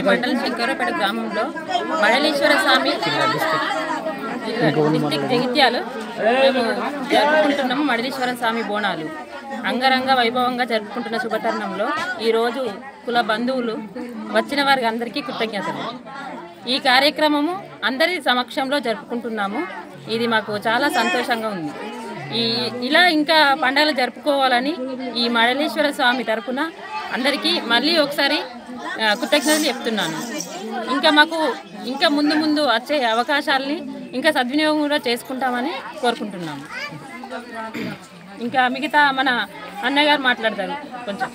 మండలం శంకరపేట గ్రామంలో మడలేశ్వర స్వామి డిస్ట్రిక్ట్ జగిత్యాలు మేము జరుపుకుంటున్నాము. మడలేశ్వర స్వామి బోనాలు అంగరంగ వైభవంగా జరుపుకుంటున్న శుభతరుణంలో ఈరోజు కుల బంధువులు వచ్చిన వారికి అందరికీ కృతజ్ఞతలు. ఈ కార్యక్రమము అందరి సమక్షంలో జరుపుకుంటున్నాము. ఇది మాకు చాలా సంతోషంగా ఉంది. ఇలా ఇంకా పండుగలు జరుపుకోవాలని ఈ మడలేశ్వర స్వామి తరపున అందరికీ మళ్ళీ ఒకసారి కృతజ్ఞతలు చెప్తున్నాను. ఇంకా ముందు వచ్చే అవకాశాలని ఇంకా సద్వినియోగం కూడా చేసుకుంటామని కోరుకుంటున్నాము. ఇంకా మిగతా మన అన్నయ్య గారు మాట్లాడతారు కొంచెం.